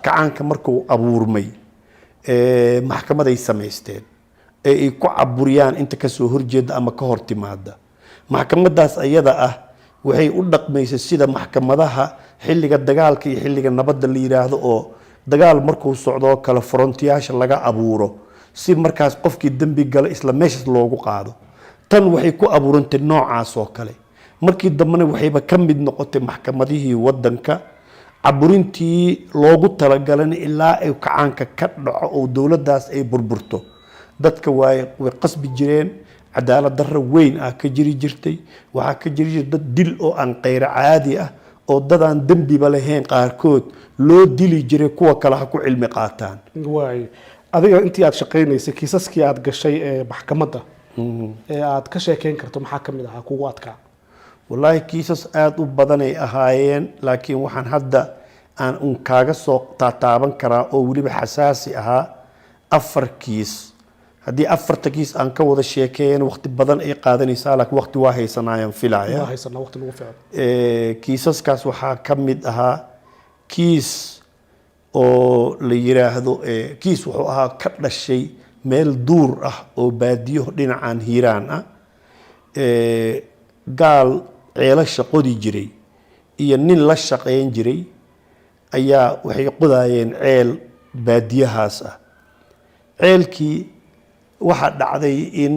kacaanka markuu abuurmay maxkamaday samaysteen ee ay ku caburiyaan inta ka soo horjeeda ama ka hor timaada maxkamadaas ayada ah waxay u dhaqmaysay sida maxkamadaha xilliga dagaalka iyo xilliga nabadda la yiraahdo oo dagaal markuu socdo kala frontiyaasha laga abuuro si markaas qofkii dambi gala isla meeshas loogu qaado tan waxay ku abuurantay noocaas oo kale markii dambana waxayba ka mid noqotay maxkamadihii wadanka caburintii loogu talagalay ilaa ay kacaanka ka dhaco oo dowladdaas ay burburto dadka way qasbi jireen cadaalad darro weyn ah ka jiri jirtay waxa ka jiri jirtay dad dil oo aan qeyr caadi ah oo dad aan dambiba lahayn qaarkood loo dili jiray kuwa kale ha ku cilmi qaataan waay adiga intii aad shaqeynaysay kiisaskii aad gashay ee maxkamadda ee aad ka sheekeyn karto maxaa ka mid ahaa kugu adkaa wallahi kiisas aad u badan ay ahaayeen laakiin waxaan hadda aan kaaga soo taaban karaa oo weliba xasaasi ahaa 4 kiis haddii 4 kiis aan ka wada sheekeeyeen waqti badan ay qaadanaysaa laakiin waqti waa haysanayaan filaya waa haysanaa waqti lagu fiican kiisaskaas waxaa ka mid ahaa kiis oo la yiraahdo kiis wuxuu ahaa ka dhashay meel duur ah oo baadiyo dhinacaan hiiraan ah gaal ceelasha qodi jiray iyo nin la shaqeyn jiray ayaa waxay qodayeen ceel baadiyahaas ah ceelkii waxa dhacday in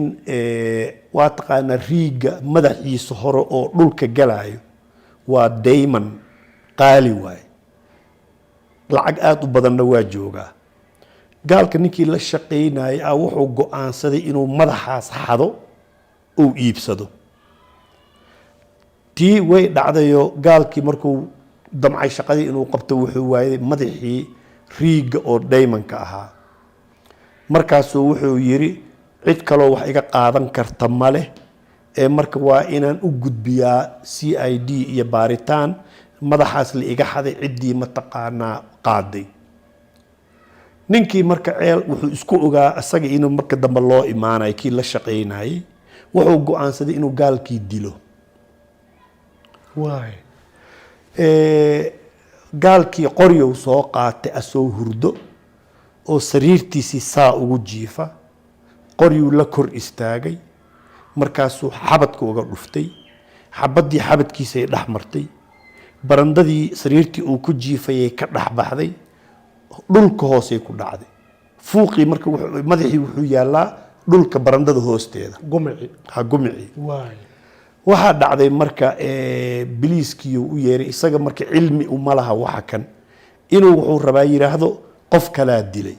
waa taqaana riiga madaxiisa hore oo dhulka galayo waa diamond qaali waay lacag aad u badanna waa joogaa gaalka ninkii la shaqeynayay wuxuu go'aansaday inuu madaxaas xado uu iibsado tii way dhacdayo gaalkii markuu damcay shaqadii inuu qabto wuxuu waayay madaxii riiga oo diamondka ahaa markaasuu wuxuu yiri cid kaloo wax iga qaadan karta male ee marka waa inaan u gudbiyaa CID iyo baaritaan madaxaas la iga xaday ciddii mataqaanaa qaaday ninkii marka ceel wuxuu isku ogaa asaga inuu marka dambe loo imaanayo kii la shaqeynayay wuxuu go'aansaday inuu gaalkii dilo waay gaalkii qoryow soo qaatay asoo hurdo oo sariirtiisii saa ugu jiifa qoryuu la kor istaagay markaasuu xabadka uga dhuftay xabadii xabadkiisa ay dhex martay barandadii sariirtii uu ku jiifayay ka dhex baxday dhulka hoosay ku dhacday fuuqii marka madaxii wuxuu yaalaa dhulka barandada hoosteeda gumici waay waxaa dhacday marka biliiskii u yeeray isaga marka cilmi uma laha waxa kan inuu wuxuu rabaa yiraahdo qof kala dilay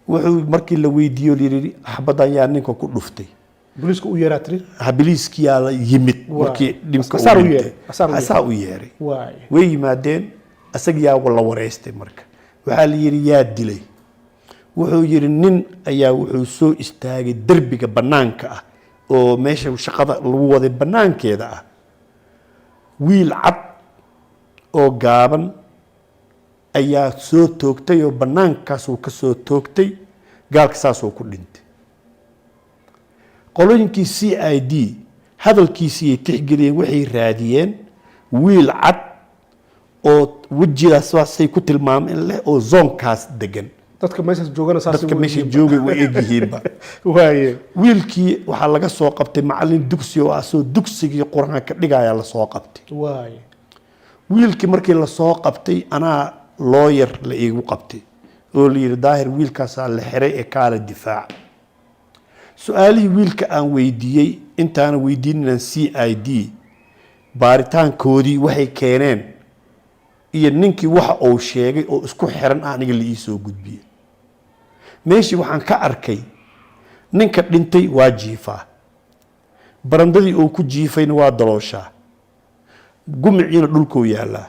wuxuu markii la weydiiyo yiri xabadan yaa ninka ku dhuftay biliisku u yeeratay biliiskii yaa yimid markii dhimka asaa u yeeray way yimaadeen asaga yaa la wareystay marka waxaa la yiri yaa dilay wuxuu yiri nin ayaa wuxuu soo istaagay darbiga banaanka ah oo meesha shaqada lagu waday banaankeeda ah wiil cad oo gaaban ayaa soo toogtay oo banaankaas uu ka soo toogtay gaalka saas uu ku dhintay qolooyinkii CID hadalkiisii tixgeliyeen waxay raadiyeen wiil cad oo wajigaas say ku tilmaameen leh oo zoonkaas degan dadka meesha joogana saas dadka meesha joogay way eegyihiinba waaye wiilkii waxaa laga soo qabtay macallin dugsi oo asoo dugsigii quraanka dhigaya la soo qabtay waaye wiilkii markii la soo qabtay anaa lawyer la iigu qabtay oo la yiri daahir wiilkaas la xiray ee kaala difaac su'aalihii wiilka aan weydiiyay intaan weydiinin CID baaritaankoodii waxay keeneen iyo ninkii waxa uu sheegay oo isku xiran aniga la ii soo gudbiyay meeshii waxaan ka arkay ninka dhintay waa jiifaa barandadii uu ku jiifayna waa dalooshaa gumiciina dhulkuu yaalaa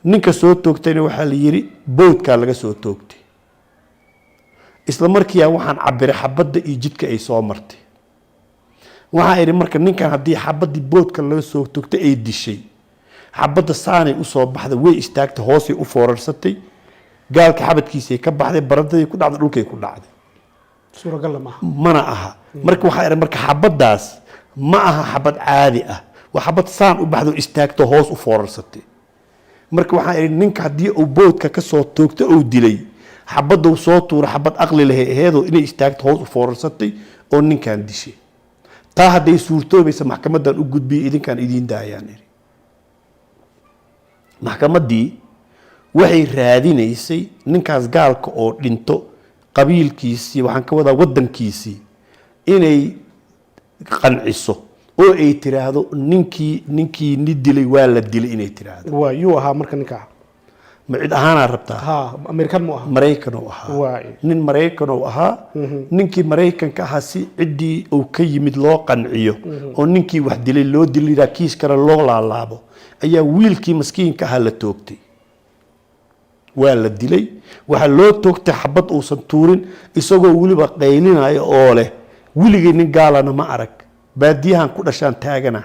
ninka soo toogtayna waxaa la yiri boodkaa laga soo toogtay isla markiiba waxaan cabiray xabadda iyo jidka ay soo martay waxaa iri marka ninkan haddii xabaddii boodka laga soo toogtay ay dishay xabadda saanay u soo baxday way istaagtay hoosay u foorarsatay gaalka xabadkiisay ka baxday barandadii ku dhacday dhulkay ku dhacday suuragal ma mana aha marka waxaa iri marka xabaddaas ma aha xabad caadi ah waa xabad saan u baxdo istaagto hoos u foorarsatay marka waxaan idhi ninka haddii uu boodka ka soo toogto uu dilay xabaduu soo tuura xabad aqli lahay aheedoo inay istaagto hoos u foorarsatay oo ninkan dishay taa hadday suurtoobaysa maxkamadan u gudbiyay idinkaan idiin daayaan idhi maxkamaddii waxay raadinaysay ninkaas gaalka oo dhinto qabiilkiisii waxaan ka wadaa waddankiisii inay qanciso oo ay tiraahdo ninkii ni dilay waa la dilay inay tiraahdo waa yuu ahaa marka ninkaa ma cid ahaanaa rabtaa ha amerikan mu ahaa maraykan uu ahaa waay nin maraykan uu ahaa ninkii maraykanka ahaa si ciddii uu ka yimid loo qanciyo oo ninkii wax dilay loo diliraa kiis kale loo laalaabo ayaa wiilkii maskiinka ahaa la toogtay waa la dilay waxaa loo toogtay xabad uusan tuurin isagoo weliba qaylinayo oo leh weligay nin gaalana ma arag baadiyahan ku dhashaan taagana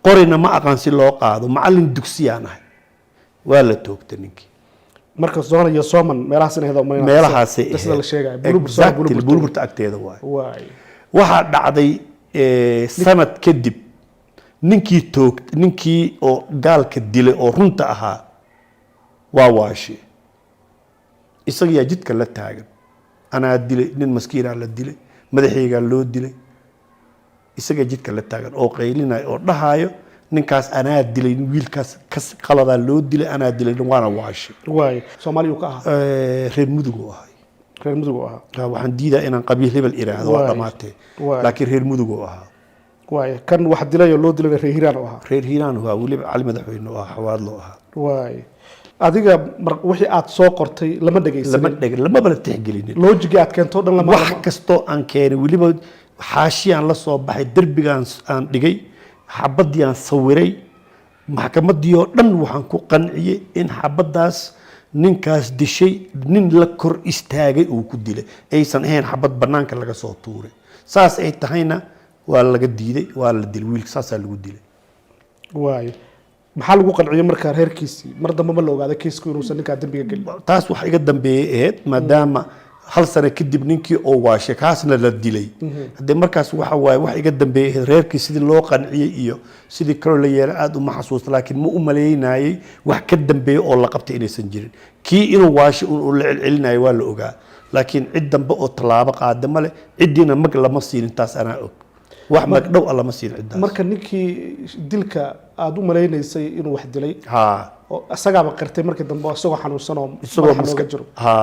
qorina ma aqaan si loo qaado macallin dugsiyaan ahay waa la toogtay ninkii marka Zoona iyo Sooman meelahaas inay hedo meelahaas sida la sheegay bulburta agteeda waay waxa dhacday sanad kadib ninkii oo gaalka dilay oo runta ahaa waa waashi isaga jidka la taagan anaa dilay nin maskiina la dilay madaxayga loo dilay isaga jidka la taagan oo qaylinay oo dhahayo ninkaas anaa dilay wiilkaas qalada loo dilay anaa dilay waana waashi waay Soomaaliyu ka ahaa reer mudug oo ahaa reer mudug oo ahaa waxaan diidaa inaan qabiil hebel iraahdo waa dhamaatay laakiin reer mudug oo ahaa waay kan wax dilay oo loo dilay reer Hiiraan oo ahaa reer Hiiraan waa waliba cali madaxweyne oo xawaad loo ahaa waay adiga wixii aad soo qortay lama dhageysan lama bala tixgelin logic aad keento dhan lama wax kasto aan keenay waliba xaashiyaan la soo baxay darbigaan aan dhigay xabadii aan sawiray maxkamadii oo dhan waxaan ku qanciyay in xabadaas ninkaas dishay nin la kor istaagay uu ku dilay aysan ahayn xabad banaanka laga soo tuuray saas ay tahayna waa laga diiday waa la dilay wiilka saasaa lagu dilay waay maxaa lagu qanciyay marka reerkiisii mar dambe ma la ogaaday kiisku inuusan ninkaa dambiga gelin taas wax iga dambeeyay ahayd maadaama hal sano kadib ninkii oo waashay kaasna la dilay haddee markaas waxa waaye wax iga dambeeyay ahayd reerkii sidii loo qanciyey iyo sidii kaloo la yeelay aada uma xasuusta laakiin ma u maleynayay wax ka dambeeya oo la qabtay inaysan jirin kii inuu waashay uu la celcelinayo waa la ogaa laakiin cid dambe oo tallaabo qaada male ciddiina mag lama siinin taas anaa og wax magdhow lama siin ciddaas marka ninkii dilka aad u maleynaysay inuu wax dilay ha oo asagaaba qirtay markii dambe isagoo xanuunsan oo isagoo maska jiro ha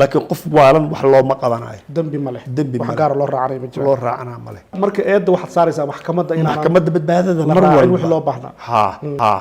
laakiin qof waalan wax looma qabanayo dambi ma leh wax gaar loo raacanay ma jiro loo raacana ma leh marka eedda waxaad saaraysaa maxkamadda badbaadada mar walba wixii loo baahnaa ha